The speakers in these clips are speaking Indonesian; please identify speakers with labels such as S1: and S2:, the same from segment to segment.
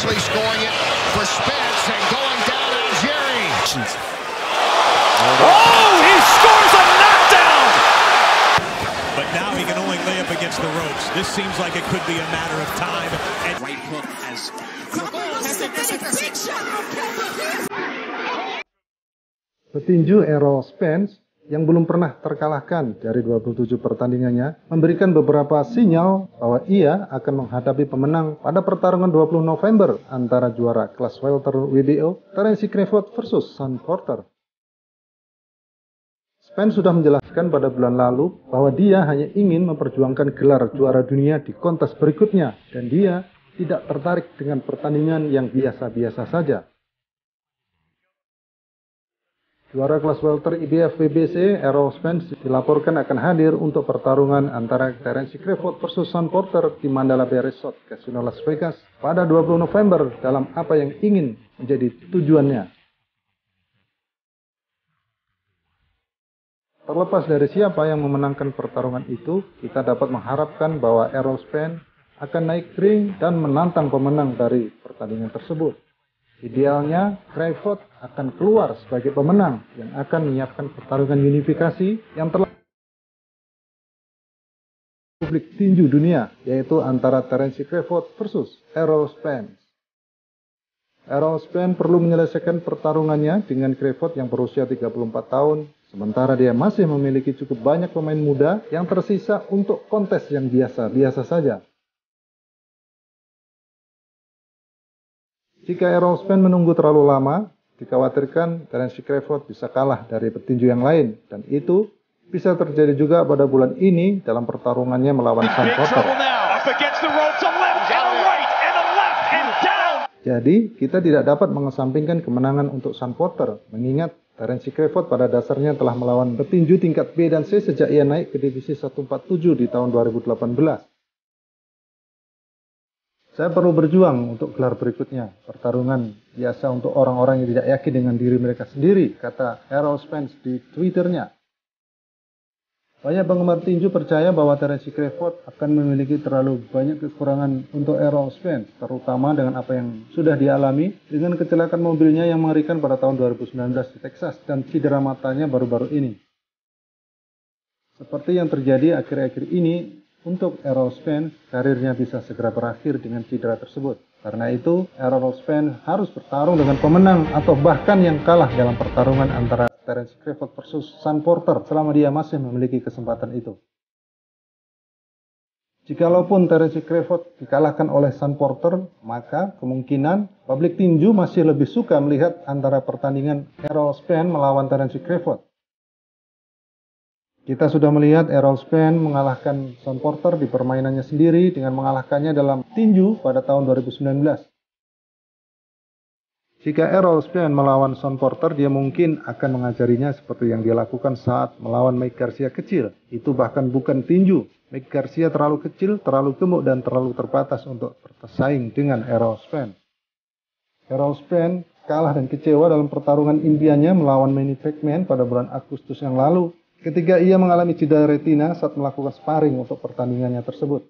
S1: nicely scoring it for Spence and going down Algieri.
S2: Oh, he scores a knockdown! But now he can only lay up against the ropes. This seems like it could be a matter of time. And
S3: right hook as
S4: Petinju Errol Spence yang belum pernah terkalahkan dari 27 pertandingannya memberikan beberapa sinyal bahwa ia akan menghadapi pemenang pada pertarungan 20 November antara juara kelas welter WBO Terence Crawford versus Sean Porter. Spence sudah menjelaskan pada bulan lalu bahwa dia hanya ingin memperjuangkan gelar juara dunia di kontes berikutnya dan dia tidak tertarik dengan pertandingan yang biasa-biasa saja. Juara kelas welter IBF WBC, Errol Spence dilaporkan akan hadir untuk pertarungan antara Terence Crawford versus Sean Porter di Mandalay Bay Resort, Casino Las Vegas pada 20 November dalam apa yang ingin menjadi tujuannya. Terlepas dari siapa yang memenangkan pertarungan itu, kita dapat mengharapkan bahwa Errol Spence akan naik ring dan menantang pemenang dari pertandingan tersebut. Idealnya, Crawford akan keluar sebagai pemenang yang akan menyiapkan pertarungan unifikasi yang telah publik tinju dunia, yaitu antara Terence Crawford versus Errol Spence. Errol Spence perlu menyelesaikan pertarungannya dengan Crawford yang berusia 34 tahun, sementara dia masih memiliki cukup banyak pemain muda yang tersisa untuk kontes yang biasa-biasa saja. Jika Errol Spence menunggu terlalu lama, dikhawatirkan Terence Crawford bisa kalah dari petinju yang lain, dan itu bisa terjadi juga pada bulan ini dalam pertarungannya melawan Sean Porter. Jadi, kita tidak dapat mengesampingkan kemenangan untuk Sean Porter, mengingat Terence Crawford pada dasarnya telah melawan petinju tingkat B dan C sejak ia naik ke divisi 147 di tahun 2018. Saya perlu berjuang untuk gelar berikutnya, pertarungan biasa untuk orang-orang yang tidak yakin dengan diri mereka sendiri, kata Errol Spence di Twitternya. Banyak penggemar tinju percaya bahwa Terence Crawford akan memiliki terlalu banyak kekurangan untuk Errol Spence, terutama dengan apa yang sudah dialami dengan kecelakaan mobilnya yang mengerikan pada tahun 2019 di Texas dan cedera matanya baru-baru ini. Seperti yang terjadi akhir-akhir ini, untuk Errol Spence, karirnya bisa segera berakhir dengan cedera tersebut. Karena itu, Errol Spence harus bertarung dengan pemenang atau bahkan yang kalah dalam pertarungan antara Terence Crawford versus Sean Porter selama dia masih memiliki kesempatan itu. Jikalaupun Terence Crawford dikalahkan oleh Sean Porter, maka kemungkinan publik tinju masih lebih suka melihat antara pertandingan Errol Spence melawan Terence Crawford. Kita sudah melihat Errol Spence mengalahkan Sean Porter di permainannya sendiri dengan mengalahkannya dalam tinju pada tahun 2019. Jika Errol Spence melawan Sean Porter, dia mungkin akan mengajarinya seperti yang dia lakukan saat melawan Mike Garcia kecil. Itu bahkan bukan tinju. Mike Garcia terlalu kecil, terlalu gemuk, dan terlalu terbatas untuk bersaing dengan Errol Spence. Errol Spence kalah dan kecewa dalam pertarungan impiannya melawan Manny Pacquiao pada bulan Agustus yang lalu, ketika ia mengalami cedera retina saat melakukan sparring untuk pertandingannya tersebut.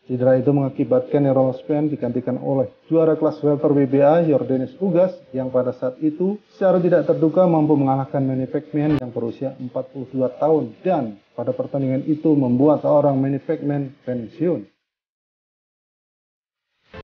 S4: Cedera itu mengakibatkan Errol Spence digantikan oleh juara kelas welter WBA Yordenis Ugas yang pada saat itu secara tidak terduga mampu mengalahkan Manny Pacquiao yang berusia 42 tahun dan pada pertandingan itu membuat seorang Manny Pacquiao pensiun.